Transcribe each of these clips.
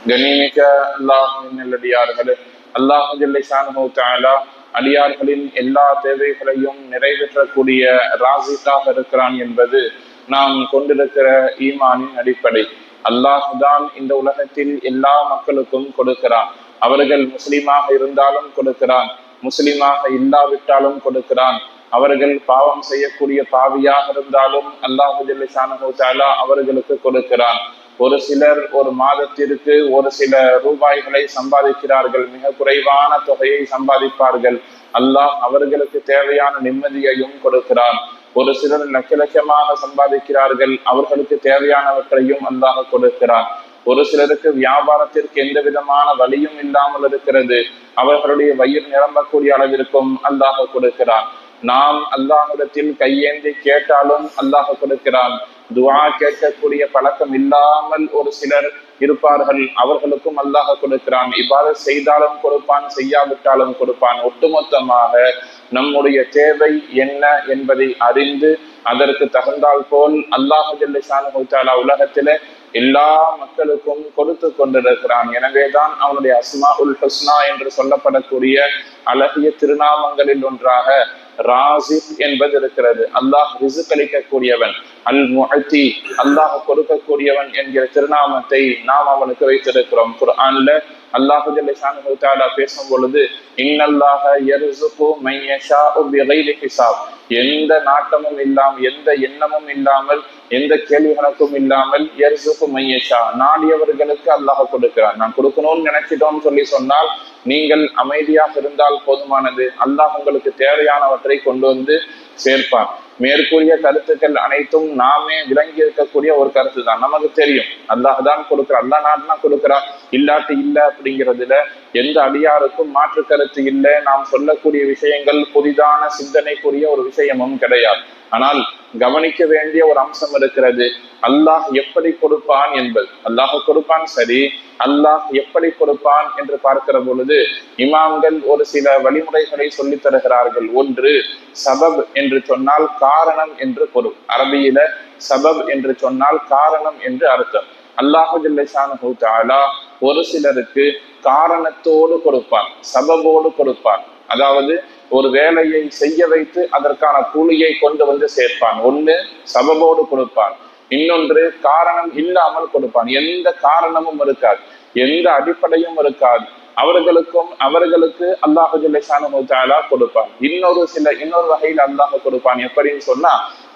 கண்ணியமிக்க அல்லாஹ்வின் நல்லடியார்களே, அல்லாஹ் ஜல்ல ஷானஹு தஆலா அடியார்களின் எல்லா தேவைகளையும் நிறைவேற்றக்கூடிய ராசிக்காக இருக்கிறான் என்பது நாம் கொண்டிருக்கிற ஈமானின் அடிப்படை. அல்லாஹ் தான் இந்த உலகத்தில் எல்லா மக்களுக்கும் கொடுக்கிறான். அவர்கள் முஸ்லிமாக இருந்தாலும் கொடுக்கிறான், முஸ்லிமாக இல்லாவிட்டாலும் கொடுக்கிறான். அவர்கள் பாவம் செய்யக்கூடிய பாவியாக இருந்தாலும் அல்லாஹ் ஜல்ல ஷானஹு தஆலா அவர்களுக்கு கொடுக்கிறான். ஒரு சிலர் ஒரு மாதத்திற்கு ஒரு சில ரூபாய்களை சம்பாதிக்கிறார்கள், மிக குறைவான தொகையை சம்பாதிப்பார்கள். அல்லாஹ் அவர்களுக்கு தேவையான நிம்மதியையும் கொடுக்கிறான். ஒரு சிலர் லட்ச லட்சமாக சம்பாதிக்கிறார்கள், அவர்களுக்கு தேவையானவற்றையும் அல்லாஹ் கொடுக்கிறான். ஒரு சிலருக்கு வியாபாரத்திற்கு எந்த விதமான வழியும் இல்லாமல் இருக்கிறது, அவர்களுடைய வயிறு நிரம்பக்கூடிய அளவிற்கும் அல்லாஹ் கொடுக்கிறான். நாம் அல்லாஹ்விடத்தில் கையேந்தி கேட்டாலும் அல்லாஹ் கொடுக்கிறான். துஆ கேட்கக்கூடிய பழக்கம் இல்லாமல் ஒரு சிலர் இருப்பார்கள், அவர்களுக்கும் அல்லாஹ் கொடுக்கிறான். இவ்வாறு செய்தாலும் கொடுப்பான், செய்யாவிட்டாலும் கொடுப்பான். ஒட்டுமொத்தமாக நம்முடைய தேவை என்ன என்பதை அறிந்து அதற்கு தகுந்தால் போல் அல்லாஹ் ஜல்ல ஷானஹு தஆலா உலகத்திலே எல்லா மக்களுக்கும் கொடுத்து கொண்டிருக்கிறான். எனவேதான் அவனுடைய அஸ்மாஉல் ஹுஸ்னா என்று சொல்லப்படக்கூடிய அழகிய திருநாமங்களில் ஒன்றாக ராசிக் என்பது இருக்கிறது. அல்லாஹ் ரிஸ்க் அளிக்கக்கூடியவன், அல் முஅத்தி, அல்லாஹ் கொடுக்கக்கூடியவன் என்கிற திருநாமத்தை நாம் அவனுக்கு வைத்திருக்கிறோம். குர்ஆன்ல அல்லாஹ் ஜல்ல ஷானஹு தஆலா பேசும் பொழுது இன்னல்லாஹ யர்ஸுகு மன் யஷாஉ பிகைரி ஹிசாப், எந்த நாட்டமும் இல்லாமல், எந்த எண்ணமும் இல்லாமல், எந்த கேள்வி கணக்கும் இல்லாமல் யர்ஸுகு மன் யஷா, நாடியவர்களுக்கு அல்லாஹ் கொடுக்கிறான். நான் கொடுக்கணும்னு நினைச்சிட்டோம்னு சொன்னால் நீங்கள் அமைதியாக இருந்தால் போதுமானது, அல்லாஹ் உங்களுக்கு தேவையானவற்றை கொண்டு வந்து சேர்ப்பான். மேற்கூறிய கருத்துக்கள் அனைத்தும் நாமே விளங்கி இருக்கக்கூடிய ஒரு கருத்து தான். நமக்கு தெரியும் அல்லாஹ் தான் கொடுக்கிறான், அல்லாஹ் நாட்னா கொடுக்கிறான், இல்லாட்டி இல்லை அப்படிங்கிறதுல எந்த அடியாருக்கும் மாற்று கருத்து இல்லை. நாம் சொல்லக்கூடிய விஷயங்கள் புதிதான சிந்தனைக்குரிய ஒரு விஷயமும் கிடையாது. ஆனால் கவனிக்க வேண்டிய ஒரு அம்சம் இருக்கிறது, அல்லாஹ் எப்படி கொடுப்பான் என்பது. அல்லாஹ் கொடுப்பான் சரி, அல்லாஹ் எப்படி கொடுப்பான் என்று பார்க்கிற பொழுது இமாம்கள் ஒரு சில வழிமுறைகளை சொல்லித் தருகிறார்கள். ஒன்று, சபப் என்று சொன்னால் காரணம் என்று பொருள். அரபியில சபப் என்று சொன்னால் காரணம் என்று அர்த்தம். அல்லாஹ் ஜல்ல ஷானஹு தஆலா ஒரு சிலருக்கு காரணத்தோடு கொடுப்பான், சபபோடு கொடுப்பான். அதாவது ஒரு வேலையை செய்ய வைத்து அதற்கான கூலியை கொண்டு வந்து சேர்ப்பான். ஒன்று சபபோடு கொடுப்பான், இன்னொன்று காரணம் இல்லாமல் கொடுப்பான். எந்த காரணமும் இருக்காது, எந்த அடிப்படையும் இருக்காது, அவர்களுக்கு அல்லாஹ் ஜல்ல ஷானஹு தஆலா கொடுப்பான். இன்னொரு வகையில் அல்லாஹ் கொடுப்பான். எப்படின்னு சொன்னா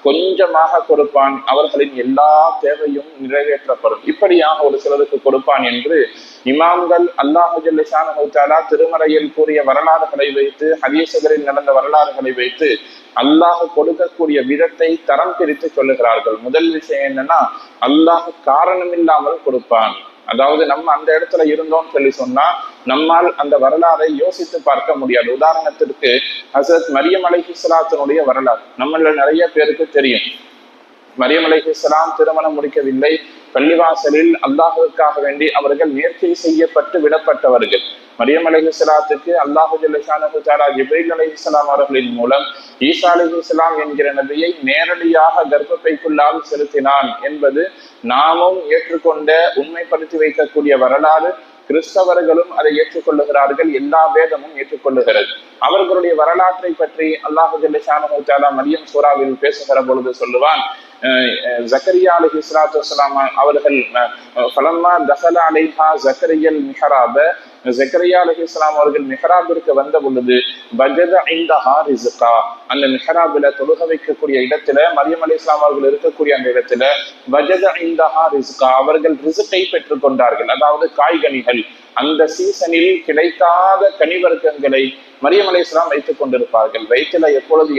கொஞ்சமாக கொடுப்பான், அவர்களின் எல்லா தேவையும் நிறைவேற்றப்படும். இப்படியாக ஒரு சிலருக்கு கொடுப்பான் என்று இமாம்கள் அல்லாஹ் ஜல்ல ஷானஹு தஆலா திருமறையில் கூறிய வரலாறுகளை வைத்து, ஹதீஸ்களில் நடந்த வரலாறுகளை வைத்து அல்லாஹ் கொடுக்கக்கூடிய விதத்தை தரம் பிரித்து சொல்லுகிறார்கள். முதல் விஷயம் என்னன்னா, அல்லாஹ் காரணம் இல்லாமல் கொடுப்பான். அதாவது நம்ம அந்த இடத்துல இருந்தோம்னு சொன்னா நம்மால் அந்த வரலாறை யோசித்து பார்க்க முடியாது. உதாரணத்திற்கு ஹஸரத் மரியம் அலைஹிஸ்ஸலாத்தினுடைய வரலாறு நம்மள நிறைய பேருக்கு தெரியும். மரியம் அலைஹிஸ்ஸலாம் திருமணம் முடிக்கவில்லை, பள்ளிவாசலில் அல்லாஹுக்காக வேண்டி அவர்கள் நேர்ச்சை செய்யப்பட்டு விடப்பட்டவர்கள். மரியம் அலைஹிஸ்ஸலாத்துக்கு அல்லாஹு ஜல்ல ஷானஹு தஆலா ஜிப்ரீல் அலைஹிஸ்ஸலாம் அவர்களின் மூலம் ஈசா அலைஹிஸ்ஸலாம் என்கிற நபியை நேரடியாக கர்ப்பப்பைக்குள்ளால் செலுத்தினான் என்பது நாமும் ஏற்றுக்கொண்ட, உண்மைப்படுத்தி வைக்கக்கூடிய வரலாறு. கிறிஸ்தவர்களும் அதை ஏற்றுக்கொள்ளுகிறார்கள், எல்லா வேதமும் ஏற்றுக்கொள்ளுகிறது. அவர்களுடைய வரலாற்றை பற்றி அல்லாஹு ஜல்ல ஷானஹு தஆலா மரியம் சூராவில் பேசுகிற பொழுது சொல்லுவான், ஜக்கரியா அலைஹிஸ்ஸலாத்து வஸ்ஸலாம் அவர்கள் ஃபலம்மா தஹல அலைஹா ஜக்கரியல் மிஹ்ராப, ஜக்கரியா அலைஹிஸ்ஸலாம் அவர்கள் மிஹ்ராபிற்கு வந்த பொழுது வஜத இன்தஹா ரிஸ்கா, அந்த மிஹ்ராபில தொழுக வைக்கக்கூடிய இடத்துல, மரியம் அலைஹிஸ்ஸலாம் அவர்கள் இருக்கக்கூடிய அந்த இடத்துல வஜத இன்தஹா ரிஸ்கா, அவர்கள் ரிஸ்கை பெற்றுக் கொண்டார்கள். அதாவது காய்கனிகள், அந்த சீசனில் கிடைக்காத கனிவர்க்கங்களை மரியம் அலைஹிஸ்ஸலாம் வைத்துக் கொண்டிருப்பார்கள். வயிற்றுல எப்பொழுது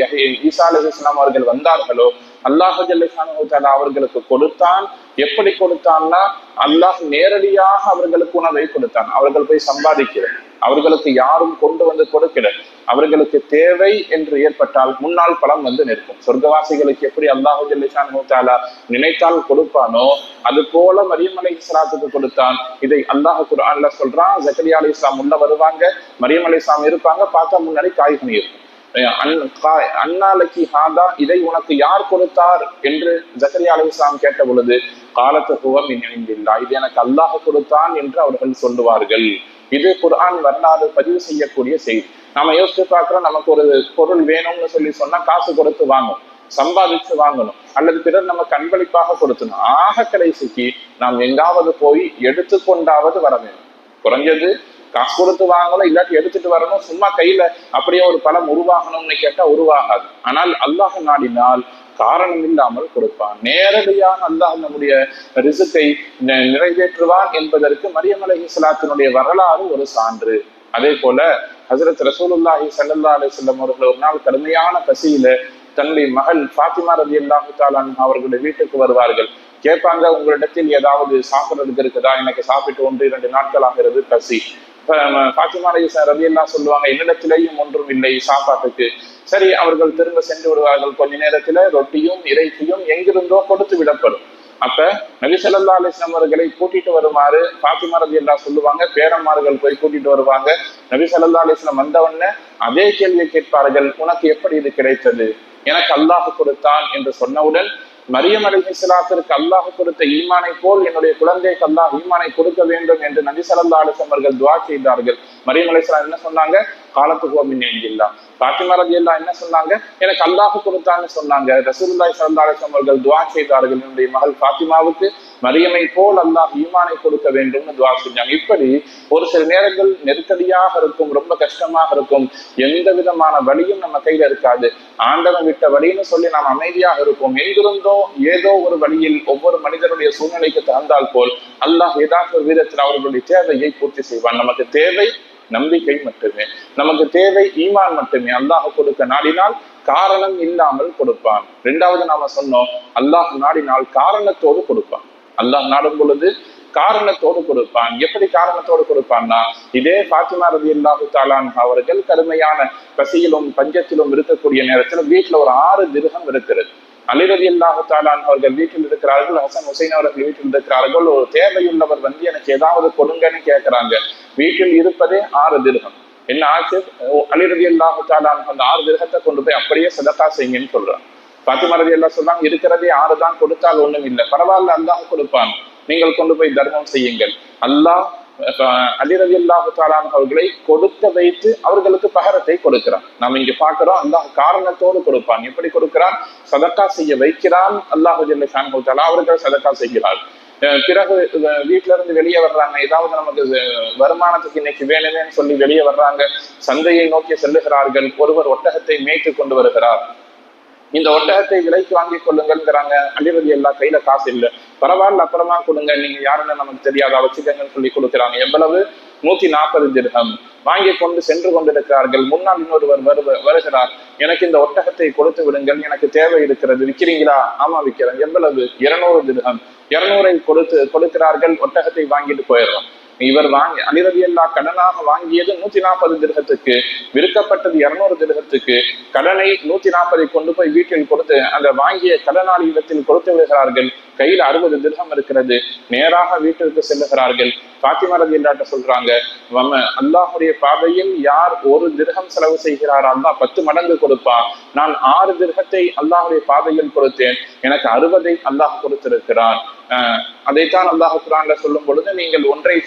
ஈசா அலைஹிஸ்ஸலாம் அவர்கள் வந்தார்களோ அல்லாஹ் ஜல்ல ஷானஹு தஆலா அவர்களுக்கு கொடுத்தான். எப்படி கொடுத்தான்னா, அல்லாஹ் நேரடியாக அவர்களுக்கு உணவை கொடுத்தான். அவர்கள் போய் சம்பாதிக்கிறார், அவர்களுக்கு யாரும் கொண்டு வந்து கொடுக்கிறார். அவர்களுக்கு தேவை என்று ஏற்பட்டால் முன்னால் பலம் வந்து நிற்கும். சொர்க்கவாசிகளுக்கு எப்படி அல்லாஹ் ஜல்ல ஷானஹு தஆலா நினைத்தால் கொடுப்பானோ அது போல மரியம் அலைஹிஸ்ஸலாத்துக்கு கொடுத்தான். இதை அல்லாஹ் குர்ஆன்ல சொல்றான். ஜக்கரியா அலைஹிஸ்ஸலாம் உள்ள வருவாங்க, மரியம் அலைஹிஸ்ஸலாம் இருப்பாங்க, பார்த்தா முன்னாடி காய்கனி இருக்கும். அன்னாலக்கி ஹாதா, இதை உனக்கு யார் கொடுத்தார் என்று ஜக்கரியா அலைஹிஸ்ஸலாம் கேட்ட பொழுது காலத்து ஹுவ மின் இன்டில்லாஹ், இது எனக்கு அல்லாஹ் கொடுத்தான் என்று அவர்கள் சொல்லுவார்கள். இது குர்ஆன் வரலாறு பதிவு செய்யக்கூடிய செய்தி. நாம யோசிச்சு பார்க்கிறோம், நமக்கு ஒரு பொருள் வேணும்னு சொன்னா காசு கொடுத்து வாங்கும், சம்பாதிச்சு வாங்கணும், அல்லது பிறர் நமக்கு அன்பளிப்பாக கொடுத்தணும். ஆக கடைசிக்கு நாம் எங்காவது போய் எடுத்துக்கொண்டாவது வர வேண்டும். குறைஞ்சது காசு கொடுத்து வாங்கணும், இல்லாட்டி எடுத்துட்டு வரணும். சும்மா கையில அப்படியே ஒரு பழம் உருவாகணும்னு கேட்டா உருவாகாது. ஆனால் அல்லாஹ் நாடினால் காரணம் இல்லாமல் கொடுப்பான். நேரடியாக அல்லாஹ் நம்முடைய ரிசுக்கை நிறைவேற்றுவான் என்பதற்கு மரியம் அலைஹிஸ்ஸலாத்தினுடைய வரலாறு ஒரு சான்று. அதே போல ஹஜ்ரத் ரசூலுல்லாஹி ஸல்லல்லாஹு அலைஹி வஸல்லம் அவர்கள் ஒரு நாள் கடுமையான பசியில தன்னுடைய மகள் ஃபாத்திமா ரலியல்லாஹு தஆலா அன்ஹா அவர்களுடைய வீட்டுக்கு வருவார்கள். கேட்பாங்க, உங்களிடத்தில் ஏதாவது சாப்பிட்றதுக்கு இருக்குதா? எனக்கு சாப்பிட்டு 1-2 நாட்கள் ஆகிறது, பசி. ஃபாத்திமா ரலியல்லாஹு சொல்லுவாங்க, என்னிடத்திலேயும் ஒன்றும் இல்லை சாப்பாட்டுக்கு. சரி, அவர்கள் திரும்ப சென்று விடுவார்கள். கொஞ்ச நேரத்துல ரொட்டியும் இறைச்சியும் எங்கிருந்தோ கொடுத்து விடப்படும். அப்ப நபி ஸல்லல்லாஹு அலைஹி வஸல்லம் அவர்களை கூட்டிட்டு வருமாறு ஃபாத்திமா ரலியல்லாஹு சொல்லுவாங்க. பேரன்மார்கள் போய் கூட்டிட்டு வருவாங்க. நபி ஸல்லல்லாஹு அலைஹி வஸல்லம் வந்தவொடனே அதே கேள்வியை கேட்பார்கள், உனக்கு எப்படி இது கிடைத்தது? எனக்கு அல்லாஹ் கொடுத்தான் என்று சொன்னவுடன் மரியம் அலைஹிஸ்ஸலாத்திற்கு அல்லாஹ் கொடுத்த ஈமானை போல் என்னுடைய குழந்தைக்கு அல்லாஹ் ஈமானை கொடுக்க வேண்டும் என்று நபி ஸல்லல்லாஹு அலைஹி வஸல்லம் அவர்கள் துஆ செய்தார்கள். மரியம் அலைஹிஸ்ஸலாம் என்ன சொன்னாங்க? காலத்துக்கு மின் இன்டில்லாஹ். ஃபாத்திமா ரலியல்லாஹு என்ன சொன்னாங்க? எனக்கு அல்லாஹ் கொடுத்தான்னு சொன்னாங்க. ரசூலுல்லாஹி ஸல்லல்லாஹு அலைஹி வஸல்லம் அவர்கள் துஆ செய்தார்கள், என்னுடைய மகள் ஃபாத்திமாவுக்கு மரியமை போல் அல்லாஹ் ஈமானை கொடுக்க வேண்டும்னு துஆ செஞ்சாங்க. இப்படி ஒரு சில நேரங்கள் நெருக்கடியாக இருக்கும், ரொம்ப கஷ்டமாக இருக்கும், எந்த விதமான வழியும் நம்ம கையில இருக்காது. ஆண்டவன் விட்ட வழின்னு சொல்லி நாம் அமைதியாக இருப்போம். எங்கிருந்தோ ஏதோ ஒரு வழியில் ஒவ்வொரு மனிதனுடைய சூழ்நிலைக்கு தகுந்தால் போல் அல்லாஹ் ஏதாவது ஒரு விதத்தில் அவர்களுடைய தேவையை பூர்த்தி செய்வான். நமக்கு தேவை நம்பிக்கை மட்டுமே, நமக்கு தேவை ஈமான் மட்டுமே. அல்லாஹ் கொடுக்க நாடினால் காரணம் இல்லாமல் கொடுப்பான். 2வது நாம சொன்னோம், அல்லாஹ் நாடினால் காரணத்தோடு கொடுப்பான். அல்லாஹ் நாடும் பொழுது காரணத்தோடு கொடுப்பான். எப்படி காரணத்தோடு கொடுப்பான்னா, இதே ஃபாத்திமா ரலியல்லாஹு தஆலா அன்ஹா அவர்கள் கடுமையான பசியிலும் பஞ்சத்திலும் இருக்கக்கூடிய நேரத்தில் வீட்டுல ஒரு 6 திர்ஹம் இருக்கிறது. அலி ரலியல்லாஹு தஆலா அன்ஹு அவர்கள் வீட்டில் இருக்கிறார்கள், ஹசன் ஹுசைன் அவர்கள் வீட்டில் இருக்கிறார்கள். ஒரு தேவையுள்ளவர் வந்து எனக்கு ஏதாவது கொடுங்கன்னு கேட்கிறாங்க. வீட்டில் இருப்பதே 6 திர்ஹம். என்ன ஆச்சு? அலி ரலியல்லாஹு தஆலா அன்ஹு அந்த 6 திர்ஹத்தை கொண்டு போய் அப்படியே சதகா செய்யுங்கன்னு சொல்றாங்க. ஃபாத்திமா ரலியல்லாஹு சொல்றாங்க, இருக்கிறதே 6 தான், கொடுத்தால் ஒண்ணும் இல்லை, பரவாயில்ல, அல்லாஹ் கொடுப்பான், நீங்கள் கொண்டு போய் தர்மம் செய்யுங்கள். அல்லாஹ் அலி ரலியல்லாஹு தஆலா அவர்களை கொடுக்க வைத்து அவர்களுக்கு பகரத்தை கொடுக்கிறான். நாம் இங்க பார்க்கிறோம், அல்லாஹ் காரணத்தோடு கொடுப்பான். எப்படி கொடுக்கிறான்? சதக்கா செய்ய வைக்கிறான். அல்லாஹு ஜல்ல ஷானஹு வ தஆலா அவர்கள் சதக்கா செய்கிறார். பிறகு வீட்டுல இருந்து வெளியே வர்றாங்க, ஏதாவது நமக்கு வருமானத்துக்கு இன்னைக்கு வேணுமேன்னு சொல்லி வெளியே வர்றாங்க. சந்தையை நோக்கி செல்லுகிறார்கள். ஒருவர் ஒட்டகத்தை மேய்த்து கொண்டு வருகிறார். இந்த ஒட்டகத்தை விலைக்கு வாங்கி கொள்ளுங்கிறாங்க. அலி ரலியல்லாஹு கையில காசு இல்லை, பரவாயில்ல அப்புறமா கொடுங்க, நீங்க யாருன்னு நமக்கு தெரியாதா, வச்சுக்கங்கன்னு சொல்லி கொடுக்குறாங்க. எவ்வளவு? 140 திர்ஹம். வாங்கி கொண்டு சென்று கொண்டிருக்கிறார்கள். முன்னால் இன்னொருவர் வருகிறார், எனக்கு இந்த ஒட்டகத்தை கொடுத்து விடுங்கள், எனக்கு தேவை இருக்கிறது, விற்கிறீங்களா? ஆமா விற்கிறேன். எவ்வளவு? 200 திர்ஹம். 200ஐ கொடுக்கிறார்கள். ஒட்டகத்தை வாங்கிட்டு போயிடுறோம். இவர் அலி ரலியல்லாஹு கடனாக வாங்கியது 140 திர்ஹத்துக்கு, விற்கப்பட்டது 200 திர்ஹத்துக்கு. கடனை 140ஐ கொண்டு போய் வீட்டில் கொடுத்து அந்த வாங்கிய கடனாளி இடத்தில் கொடுத்து விடுகிறார்கள். கையில் 60 திர்ஹம் இருக்கிறது. நேராக வீட்டிற்கு செல்லுகிறார்கள். ஃபாத்திமா ரலியல்லாஹு சொல்றாங்க, அல்லாஹுடைய பாதையில் யார் 1 திர்ஹம் செலவு செய்கிறார், அல்லாஹ் 10 மடங்கு கொடுப்பார். நான் 6 திர்ஹத்தை அல்லாஹுடைய பாதையில் கொடுத்தேன், எனக்கு 60ஐ அல்லாஹ் கொடுத்திருக்கிறான். அதைத்தான் அல்லாஹ் குர்ஆன்ல சொல்லும் பொழுது, நீங்கள் ஒன்றை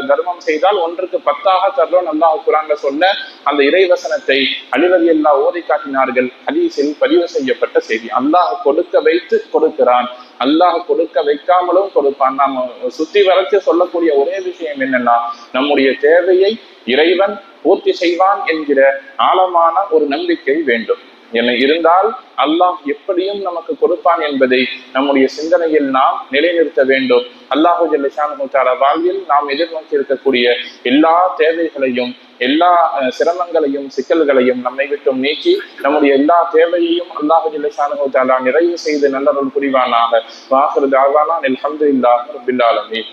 தர்மம் செய்தால் 1க்கு 10ஆக தர்றோம் அல்லாஹ் குர்ஆன்ல சொன்ன அந்த இறைவசனத்தை அலி ரலியல்லாஹு ஓதி காட்டினார்கள். ஹதீஸில் பதிவு செய்யப்பட்ட செய்தி. அல்லாஹ் கொடுக்க வைத்து கொடுக்கிறான், அல்லாஹ் கொடுக்க வைக்காமலும் கொடுப்பான். நாம் சுத்தி வரைச்சு சொல்லக்கூடிய ஒரே விஷயம் என்னன்னா, நம்முடைய தேவையை இறைவன் பூர்த்தி செய்வான் என்கிற ஆழமான ஒரு நம்பிக்கை வேண்டும். என்ன இருந்தால் அல்லாஹ் எப்படியும் நமக்கு கொடுப்பான் என்பதை நம்முடைய சிந்தனையில் நாம் நிலைநிறுத்த வேண்டும். அல்லாஹு ஜல்ல ஷானஹு வ தஆலா வாழ்வில் நாம் எதிர்நோக்கி இருக்கக்கூடிய எல்லா தேவைகளையும், எல்லா சிரமங்களையும், சிக்கல்களையும் நம்மை விட்டும் நீக்கி நம்முடைய எல்லா தேவையையும் அல்லாஹு ஜல்ல ஷானஹு வ தஆலா நிறைவு செய்து நல்லருள் புரிவானாக. வாஹிரு தஅவானா அல்ஹம்துலில்லாஹி ரப்பில் ஆலமீன்.